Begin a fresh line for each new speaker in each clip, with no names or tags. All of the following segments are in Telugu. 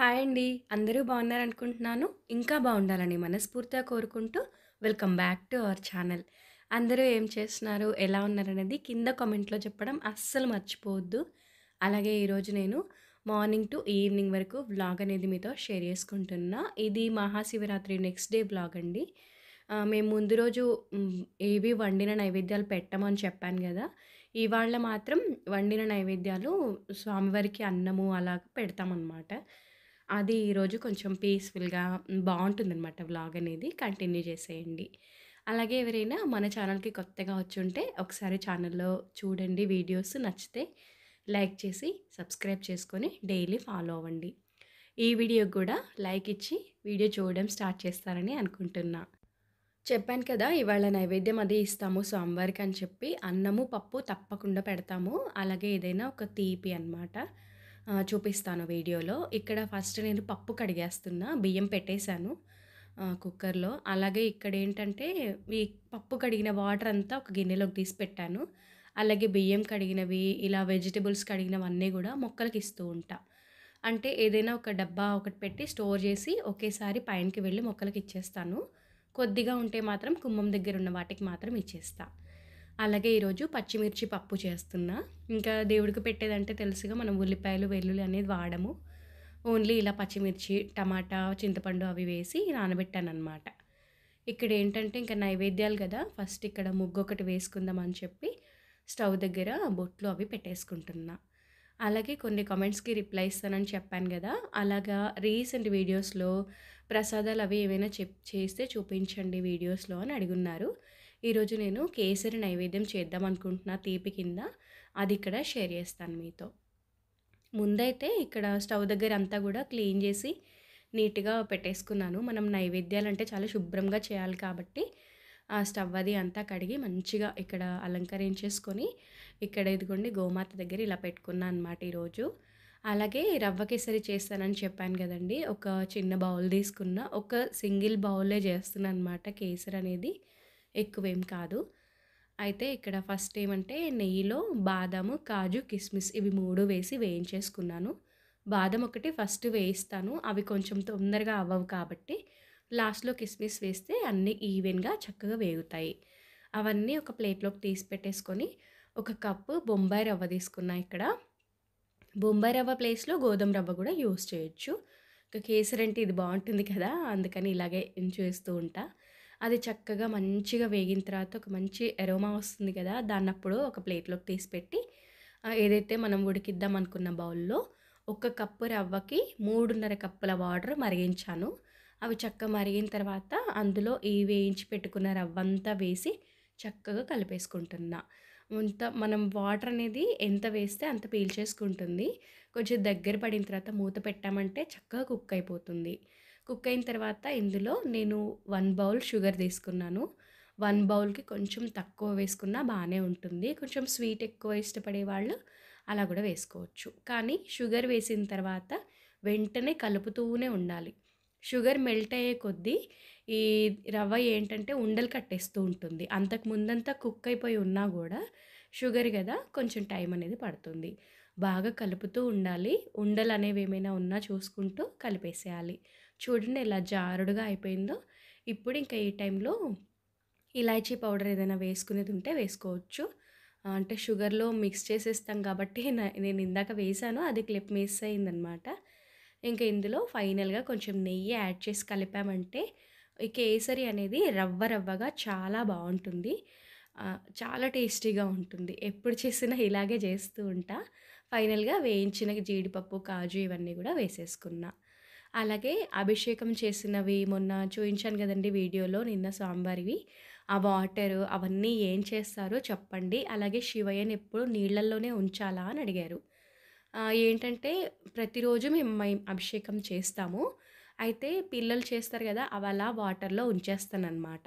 హాయ్ అండి. అందరూ బాగున్నారనుకుంటున్నాను. ఇంకా బాగుండాలని మనస్ఫూర్తిగా కోరుకుంటూ welcome back to our channel. అందరూ ఏం చేస్తున్నారు? ఎలా ఉన్నారనేది కింద కామెంట్‌లో చెప్పడం అస్సలు మర్చిపోవద్దు. అలాగే ఈరోజు నేను మార్నింగ్ టు ఈవినింగ్ వరకు వ్లాగ్ అనేది మీతో షేర్ చేసుకుంటున్నా. ఇది మహాశివరాత్రి నెక్స్ట్ డే వ్లాగ్ అండి. మేము ముందు రోజు ఏవి వండిన నైవేద్యాలు పెట్టమని చెప్పాను గదా! ఇవాళ మాత్రం వండిన నైవేద్యాలు స్వామివారికి అన్నము అలాగ పెడతామనమాట. అది ఈరోజు కొంచెం పీస్‌ఫుల్‌గా బావుంటుందనమాట వ్లాగ్ అనేది. కంటిన్యూ చేసేయండి. అలాగే ఎవరైనా మన ఛానల్‌కి కొత్తగా వచ్చుంటే ఒకసారి ఛానల్‌లో చూడండి వీడియోస్ నచ్చితే లైక్ చేసి, సబ్స్క్రైబ్ చేసుకొని డైలీ ఫాలో అవ్వండి. ఈ వీడియోకి గూడా లైక్ ఇచ్చి వీడియో చూడడం స్టార్ట్ చేస్తారని అనుకుంటున్నా. చెప్పాను కదా! ఇవాళ నైవేద్యం అది ఇస్తాము స్వామివారికి అని చెప్పి. అన్నము, పప్పు తప్పకుండా పెడతాము. అలాగే ఏదైనా ఒక తీపి అనమాట. చూపిస్తాను వీడియోలో. ఇక్కడ ఫస్ట్ నేను పప్పు కడిగేస్తున్నా. బియ్యం పెట్టేశాను కుక్కర్‌లో. అలాగే ఇక్కడేంటంటే ఈ పప్పు కడిగిన వాటర్ అంతా ఒక గిన్నెలోకి తీసి పెట్టాను. అలాగే బియ్యం కడిగినవి, ఇలా వెజిటబుల్స్ కడిగినవన్నీ గూడా మొక్కలకి ఇస్తూ ఉంటా. అంటే ఏదైనా ఒక డబ్బా ఒకటి పెట్టి స్టోర్ చేసి ఒకేసారి పైనకి వెళ్ళి మొక్కలకి ఇచ్చేస్తాను. కొద్దిగా ఉంటే మాత్రం గుమ్మం దగ్గర ఉన్న వాటికి మాత్రం ఇచ్చేస్తా. అలాగే ఈరోజు పచ్చిమిర్చి పప్పు చేస్తున్నా. ఇంకా దేవుడికి పెట్టేదంటే తెలుసుగా మనం ఉల్లిపాయలు, వెల్లుల్లి అనేది వాడము. ఓన్లీ ఇలా పచ్చిమిర్చి, టమాటా, చింతపండు అవి వేసి నానబెట్టాననమాట. ఇక్కడేంటంటే ఇంక నైవేద్యాలు గదా! ఫస్ట్ ఇక్కడ ముగ్గొకటి వేసుకుందాం అని చెప్పి స్టవ్ దగ్గర బొట్లు అవి పెట్టేసుకుంటున్నా. అలాగే కొన్ని కామెంట్స్‌కి రిప్లై ఇస్తానని చెప్పాను గదా! అలాగా రీసెంట్ వీడియోస్‌లో ప్రసాదాలు అవి ఏవైనా చేస్తే చూపించండి వీడియోస్‌లో అని అడిగున్నారు. ఈరోజు నేను కేసరి నైవేద్యం చేద్దాం అనుకుంటున్నా తీపి కింద. అది ఇక్కడ షేర్ చేస్తాను మీతో. ముందైతే ఇక్కడ స్టవ్ దగ్గర అంతా గూడా క్లీన్ జేసి నీట్‌గా పెట్టేసుకున్నాను. మనం నైవేద్యాలంటే చాలా శుభ్రంగా చేయాలి కాబట్టి ఆ స్టవ్ అది అంతా కడిగి మంచిగా ఇక్కడ అలంకరించేసుకొని ఇక్కడ ఇదిగోండి గోమాత దగ్గర ఇలా పెట్టుకున్నా అనమాట ఈరోజు. అలాగే రవ్వ కేసరి చేస్తానని చెప్పాను గదండీ! ఒక చిన్న బౌల్ తీసుకున్న. ఒక సింగిల్ బౌలే చేస్తున్నాననమాట కేసరనేది. ఎక్కువేం కాదు. అయితే ఇక్కడ ఫస్ట్ ఏమంటే నెయ్యిలో బాదాము, కాజు, కిస్మిస్ ఇవి 3 వేసి వేయించేసుకున్నాను. బాదం ఒకటి ఫస్ట్ వేయిస్తాను. అవి కొంచెం తొందరగా అవ్వవు కాబట్టి లాస్ట్‌లో కిస్మిస్ వేస్తే అన్నీ ఈవెన్‌గా చక్కగా వేగుతాయి. అవన్నీ ఒక ప్లేట్‌లోకి తీసి పెట్టేసుకొని ఒక కప్పు బొంబాయి రవ్వ తీసుకున్నా ఇక్కడ. బొంబాయి రవ్వ ప్లేస్‌లో గోధుమ రవ్వ గూడా యూజ్ చేయొచ్చు. ఇక కేసరంటే ఇది బావుంటుంది కదా! అందుకని ఇలాగే చేస్తూ ఉంటా. అది చక్కగా మంచిగా వేగిన తర్వాత ఒక మంచి అరోమా వస్తుంది కదా! దాన్నప్పుడు ఒక ప్లేట్‌లోకి తీసి పెట్టి ఏదైతే మనం ఉడికిద్దాం అనుకున్న బౌల్‌లో ఒక కప్పు రవ్వకి 3:30 కప్పుల వాటర్ మరిగించాను. అవి చక్కగా మరిగిన తర్వాత అందులో ఈ వేయించి పెట్టుకున్న రవ్వంతా వేసి చక్కగా కలిపేసుకుంటున్నా. మనం వాటర్ అనేది ఎంత వేస్తే అంత పీల్చేసుకుంటుంది. కొంచెం దగ్గర పడిన తర్వాత మూత పెట్టామంటే చక్కగా కుక్ అయిపోతుంది. కుక్ అయిన తర్వాత ఇందులో నేను 1 బౌల్ షుగర్ తీసుకున్నాను. 1 బౌల్‌కి కొంచెం తక్కువ వేసుకున్నా బానే ఉంటుంది. కొంచెం స్వీట్ ఎక్కువ ఇష్టపడే వాళ్ళు అలా గూడా వేసుకోవచ్చు. కానీ షుగర్ వేసిన తర్వాత వెంటనే కలుపుతూనే ఉండాలి. షుగర్ మెల్ట్ అయ్యే కొద్దీ ఈ రవ్వ ఏంటంటే ఉండలు కట్టేస్తూ ఉంటుంది. అంతకు ముందంతా కుక్ అయిపోయి ఉన్నా గూడా షుగర్ గదా! కొంచెం టైం అనేది పడుతుంది. బాగా కలుపుతూ ఉండాలి. ఉండలనేవి ఏమైనా ఉన్నా చూసుకుంటూ కలిపేసేయాలి. చూడండి ఎలా జారుడుగా అయిపోయిందో. ఇప్పుడు ఇంకా ఈ టైంలో ఇలాచీ పౌడర్ ఏదైనా వేసుకునేది ఉంటే వేసుకోవచ్చు. అంటే షుగర్‌లో మిక్స్ చేసేస్తాం కాబట్టి నేను ఇందాక వేశాను. అది క్లిప్ మిస్ అయిందనమాట. ఇంక ఇందులో ఫైనల్‌గా కొంచెం నెయ్యి యాడ్ చేసి కలిపామంటే ఈ కేసరి అనేది రవ్వ రవ్వగా చాలా బావుంటుంది. చాలా టేస్టీగా ఉంటుంది. ఎప్పుడు చేసినా ఇలాగే చేస్తూ ఉంటా. ఫైనల్‌గా వేయించిన జీడిపప్పు, కాజు ఇవన్నీ గూడా వేసేసుకున్నా. అలాగే అభిషేకం చేసినవి మొన్న చూయించాను గదండీ వీడియోలో నిన్న స్వామివారివి. ఆ వాటరు అవన్నీ ఏం చేస్తారో చెప్పండి. అలాగే శివయ్యని ఎప్పుడు నీళ్ళల్లోనే ఉంచాలా అని అడిగారు. ఏంటంటే ప్రతిరోజు మేము అభిషేకం చేస్తాము. అయితే పిల్లలు చేస్తారు గదా! అవి అలా వాటర్‌లో ఉంచేస్తాననమాట.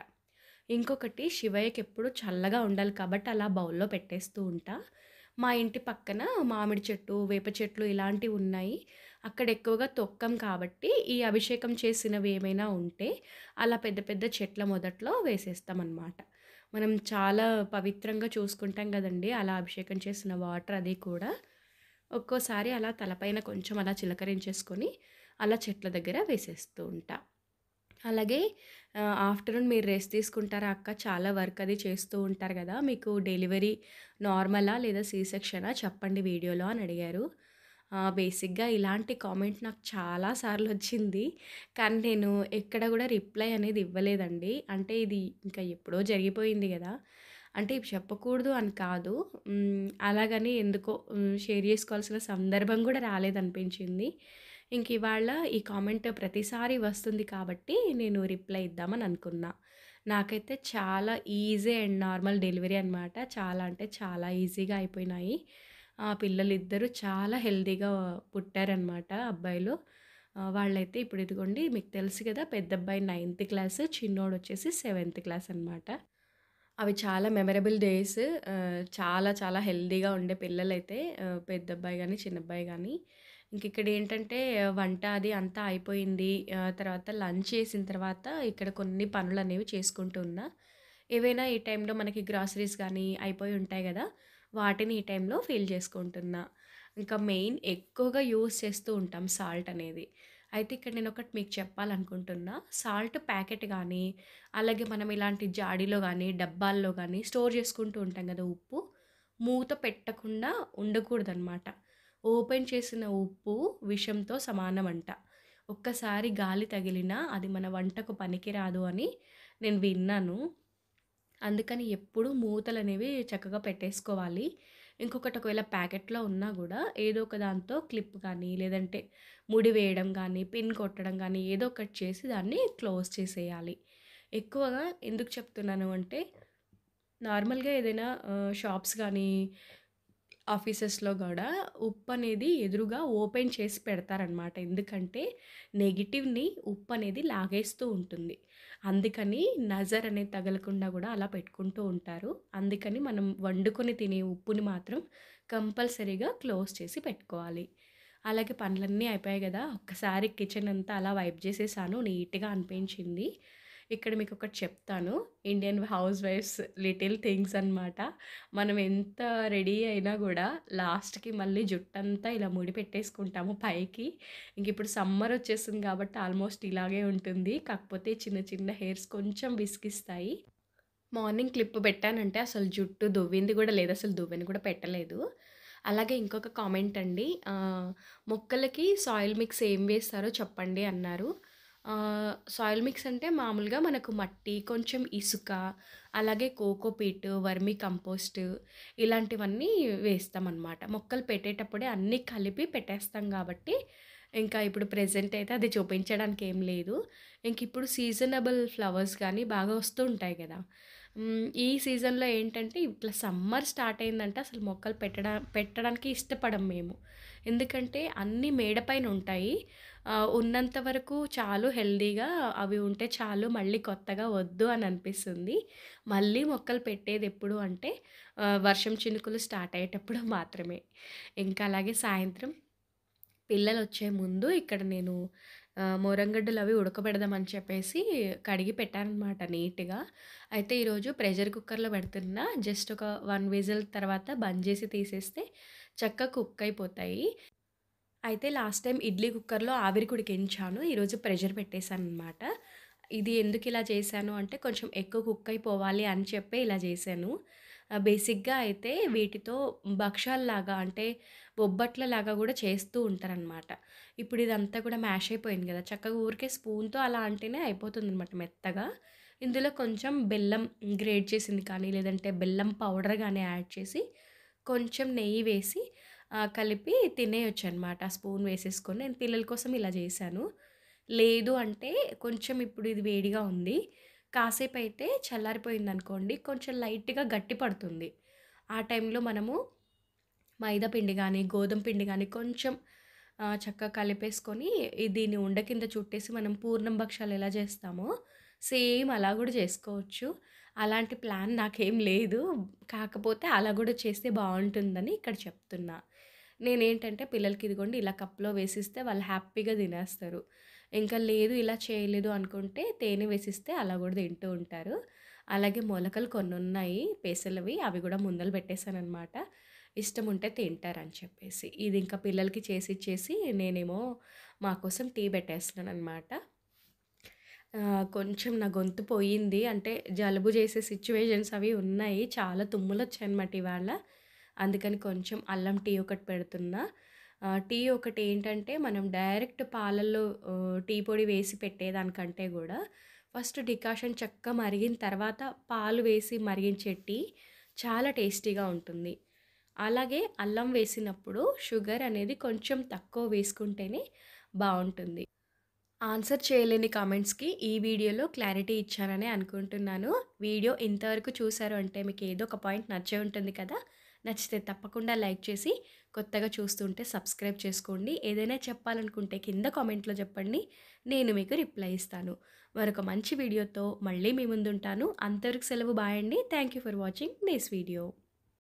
ఇంకొకటి శివయ్యకెప్పుడు చల్లగా ఉండాలి కాబట్టి అలా బౌల్‌లో పెట్టేస్తూ ఉంటా. మా ఇంటి పక్కన మామిడి చెట్టు, వేప చెట్లు ఇలాంటివి ఉన్నాయి. అక్కడ ఎక్కువగా తొక్కం కాబట్టి ఈ అభిషేకం చేసినవి ఏమైనా ఉంటే అలా పెద్ద పెద్ద చెట్ల మొదట్లో వేసేస్తామనమాట. మనం చాలా పవిత్రంగా చూసుకుంటాం గదండీ! అలా అభిషేకం చేసిన వాటర్ అది కూడా. ఒక్కోసారి అలా తలపైన కొంచెం అలా చిలకరించేసుకొని, అలా చెట్ల దగ్గర వేసేస్తూ ఉంటా. అలాగే ఆఫ్టర్‌నూన్ మీరు రెస్ట్ తీసుకుంటారా అక్క? చాలా వర్క్ అది చేస్తూ ఉంటారు గదా! మీకు డెలివరీ నార్మలా? లేదా సి సెక్షనా? చెప్పండి వీడియోలో అని అడిగారు. బేసిక్‌గా ఇలాంటి కామెంట్ నాకు చాలా సార్లొచ్చింది. కానీ నేను ఎక్కడ గూడా రిప్లై అనేది ఇవ్వలేదండి. అంటే ఇది ఇంకా ఎప్పుడో జరిగిపోయింది గదా! అంటే ఇవి చెప్పకూడదు అని కాదు. అలాగని ఎందుకో షేర్ జేసుకోవాల్సిన సందర్భం గూడా రాలేదనిపించింది. ఇంకివాళ ఈ కామెంట్ ప్రతిసారి వస్తుంది కాబట్టి నేను రిప్లై ఇద్దామని అనుకున్నా. నాకైతే చాలా ఈజీ అండ్ నార్మల్ డెలివరీ అనమాట. చాలా అంటే చాలా ఈజీగా అయిపోయినాయి. పిల్లలిద్దరూ చాలా హెల్తీగా పుట్టారనమాట అబ్బాయిలు. వాళ్ళైతే ఇప్పుడు ఇదిగోండి మీకు తెలుసు కదా! పెద్దబ్బాయి నైన్త్ క్లాస్, చిన్నోడొచ్చేసి సెవెంత్ క్లాస్ అనమాట. అవి చాలా మెమరబుల్ డేస్. చాలా చాలా హెల్తీగా ఉండే పిల్లలైతే పెద్దబ్బాయి గాని, చిన్నబ్బాయి గాని. ఇంకిక్కడేంటంటే వంట అది అంతా అయిపోయింది. తర్వాత లంచ్ చేసిన తర్వాత ఇక్కడ కొన్ని పనులనేవి చేసుకుంటూ ఉన్నా. ఏవైనా ఈ టైంలో మనకి గ్రాసరీస్ గానీ అయిపోయి ఉంటాయి గదా! వాటిని ఈ టైంలో ఫిల్ చేసుకుంటున్నా. ఇంకా మెయిన్ ఎక్కువగా యూజ్ చేస్తూ ఉంటాం సాల్ట్ అనేది. అయితే ఇక్కడ నేనొకటి మీకు చెప్పాలనుకుంటున్నా. సాల్ట్ ప్యాకెట్ గానీ, అలాగే మనం ఇలాంటి జాడీలో గానీ, డబ్బాల్లో గానీ స్టోర్ చేసుకుంటూ ఉంటాం గదా ఉప్పు. మూత పెట్టకుండా ఉండకూడదనమాట. ఓపెన్ చేసిన ఉప్పు విషంతో సమానమంట. ఒక్కసారి గాలి తగిలినా అది మన వంటకు పనికిరాదు అని నేను విన్నాను. అందుకని ఎప్పుడూ మూతలనేవి చక్కగా పెట్టేసుకోవాలి. ఇంకొకటి ఒకవేళ ప్యాకెట్‌లో ఉన్నా గూడా ఏదో ఒక దాంతో క్లిప్ గానీ, లేదంటే ముడి వేయడం గానీ, పిన్ కొట్టడం గానీ ఏదో ఒకటి చేసి దాన్ని క్లోజ్ చేసేయాలి. ఎక్కువగా ఎందుకు చెప్తున్నాను అంటే నార్మల్‌గా ఏదైనా షాప్స్ గానీ, ఆఫీసెస్‌లో గూడా ఉప్పనేది ఎదురుగా ఓపెన్ చేసి పెడతారనమాట. ఎందుకంటే నెగెటివ్‌ని ఉప్పనేది లాగేస్తూ ఉంటుంది. అందుకని నజర్ అనేది తగలకుండా గూడా అలా పెట్టుకుంటూ ఉంటారు. అందుకని మనం వండుకొని తినే ఉప్పుని మాత్రం కంపల్సరీగా క్లోజ్ చేసి పెట్టుకోవాలి. అలాగే పనులన్నీ అయిపోయాయి గదా! ఒక్కసారి కిచెన్ అంతా అలా వైప్ జేసేసాను. నీట్‌గా అనిపించింది. ఇక్కడ మీకొకటి చెప్తాను. ఇండియన్ హౌస్ వైఫ్స్ లిటిల్ థింగ్స్ అనమాట. మనం ఎంత రెడీ అయినా గూడా లాస్ట్‌కి మళ్ళీ జుట్టంతా ఇలా ముడి పెట్టేసుకుంటాము పైకి. ఇంకిప్పుడు సమ్మర్ వచ్చేసింది కాబట్టి ఆల్మోస్ట్ ఇలాగే ఉంటుంది. కాకపోతే చిన్న చిన్న హెయిర్స్ కొంచెం విసిగిస్తాయి. మార్నింగ్ క్లిప్ పెట్టానంటే అసలు జుట్టు దువ్వింది గూడా లేదు. అసలు దువ్వెన కూడా పెట్టలేదు. అలాగే ఇంకొక కామెంట్ అండి. మొక్కలకి సాయిల్ మిక్స్ ఏం వేస్తారో చెప్పండి అన్నారు. సాయిల్ మిక్స్ అంటే మామూలుగా మనకు మట్టి, కొంచెం ఇసుక, అలాగే కోకోపీట్, వర్మీ కంపోస్ట్ ఇలాంటివన్నీ వేస్తామనమాట. మొక్కలు పెట్టేటప్పుడే అన్నీ కలిపి పెట్టేస్తాం గాబట్టి, ఇంకా ఇప్పుడు ప్రెజెంట్ అయితే అది చూపించడానికి ఏం లేదు. ఇంకిప్పుడు సీజనబుల్ ఫ్లవర్స్ గానీ బాగా వస్తూ ఉంటాయి గదా! ఈ సీజన్‌లో ఏంటంటే ఇట్లా సమ్మర్ స్టార్ట్ అయిందంటే అసలు మొక్కలు పెట్టడానికి ఇష్టపడం మేము. ఎందుకంటే అన్నీ మేడ పైన ఉంటాయి. ఉన్నంత వరకు చాలు హెల్తీగా అవి ఉంటే చాలు మళ్ళీ కొత్తగా వద్దు అని అనిపిస్తుంది. మళ్ళీ మొక్కలు పెట్టేదెప్పుడు అంటే వర్షం చినుకులు స్టార్ట్ అయ్యేటప్పుడు మాత్రమే. ఇంకా అలాగే సాయంత్రం పిల్లలొచ్చే ముందు ఇక్కడ నేను మోరంగడ్డలవి ఉడకబెడదామని చెప్పేసి కడిగి పెట్టాననమాట నీట్‌గా. అయితే ఈరోజు ప్రెషర్ కుక్కర్‌లో పెడుతున్నా. జస్ట్ ఒక 1 విజిల్ తర్వాత బంద్ చేసి తీసేస్తే చక్కగా కుక్ అయిపోతాయి. అయితే లాస్ట్ టైమ్ ఇడ్లీ కుక్కర్‌లో ఆవిరికి ఉడికించాను. ఈరోజు ప్రెషర్ పెట్టేసాననమాట. ఇది ఎందుకిలా చేశాను అంటే కొంచెం ఎక్కువ కుక్ అయిపోవాలి అని చెప్పి ఇలా చేశాను. బేసిక్‌గా అయితే వీటితో భక్షాల్లాగా అంటే బొబ్బట్లలాగా గూడా చేస్తూ ఉంటారనమాట. ఇప్పుడు ఇదంతా కూడా మ్యాష్ అయిపోయింది గదా! చక్కగా ఊరికే స్పూన్‌తో అలా అంటేనే అయిపోతుందనమాట మెత్తగా. ఇందులో కొంచెం బెల్లం గ్రేట్ చేసింది కానీ, లేదంటే బెల్లం పౌడర్ గాని యాడ్ చేసి, కొంచెం నెయ్యి వేసి కలిపి తినేయొచ్చనమాట. స్పూన్ వేసేసుకొని నేను పిల్లల కోసం ఇలా చేశాను. లేదు అంటే కొంచెం ఇప్పుడు ఇది వేడిగా ఉంది. కాసేపయితే చల్లారిపోయిందనుకోండి కొంచెం లైట్‌గా గట్టి పడుతుంది. ఆ టైంలో మనము మైదా పిండి గానీ, గోధుమ పిండి గానీ కొంచెం చక్కగా కలిపేసుకొని దీన్ని ఉండ కింద చుట్టేసి మనం పూర్ణం భక్షాలు ఎలా చేస్తామో సేమ్ అలా గూడా చేసుకోవచ్చు. అలాంటి ప్లాన్ నాకేం లేదు. కాకపోతే అలా గూడా చేస్తే బావుంటుందని ఇక్కడ చెప్తున్నా. నేనేంటంటే పిల్లలకి ఇదిగోండి ఇలా కప్‌లో వేసిస్తే వాళ్ళు హ్యాపీగా తినేస్తారు. ఇంకా లేదు ఇలా చేయలేదు అనుకుంటే తేనె వేసిస్తే అలా గూడా తింటూ ఉంటారు. అలాగే మొలకలు కొన్నున్నాయి పెసలవి. అవి గూడా ముందల పెట్టేసాననమాట. ఇష్టం ఉంటే తింటారని చెప్పేసి. ఇది ఇంకా పిల్లలకి చేసి ఇచ్చేసి నేనేమో మా కోసం టీ పెట్టేస్తున్నాననమాట. కొంచెం నా గొంతు పోయింది. అంటే జలుబు చేసే సిట్యుయేషన్స్ అవి ఉన్నాయి. చాలా తుమ్ములొచ్చాయనమాట ఇవాళ. అందుకని కొంచెం అల్లం టీ ఒకటి పెడుతున్నా. టీ ఒకటేంటంటే మనం డైరెక్ట్ పాలల్లో టీ పొడి వేసి పెట్టేదానికంటే గూడా ఫస్ట్ డికాషన్ చక్కగా మరిగిన తర్వాత పాలు వేసి మరిగించే టీ చాలా టేస్టీగా ఉంటుంది. అలాగే అల్లం వేసినప్పుడు షుగర్ అనేది కొంచెం తక్కువ వేసుకుంటేనే బావుంటుంది. ఆన్సర్ చేయలేని కామెంట్స్‌కి ఈ వీడియోలో క్లారిటీ ఇచ్చాననే అనుకుంటున్నాను. వీడియో ఇంతవరకు చూసారు అంటే మీకు ఏదో ఒక పాయింట్ నచ్చే ఉంటుంది కదా! నచ్చితే తప్పకుండా లైక్ చేసి, కొత్తగా చూస్తుంటే సబ్స్క్రైబ్ చేసుకోండి. ఏదైనా చెప్పాలనుకుంటే కింద కామెంట్‌లో చెప్పండి. నేను మీకు రిప్లై ఇస్తాను. మరొక మంచి వీడియోతో మళ్ళీ మీ ముందుంటాను. అంతవరకు సెలవు. బాయ్ అండి. Thank you for watching this video.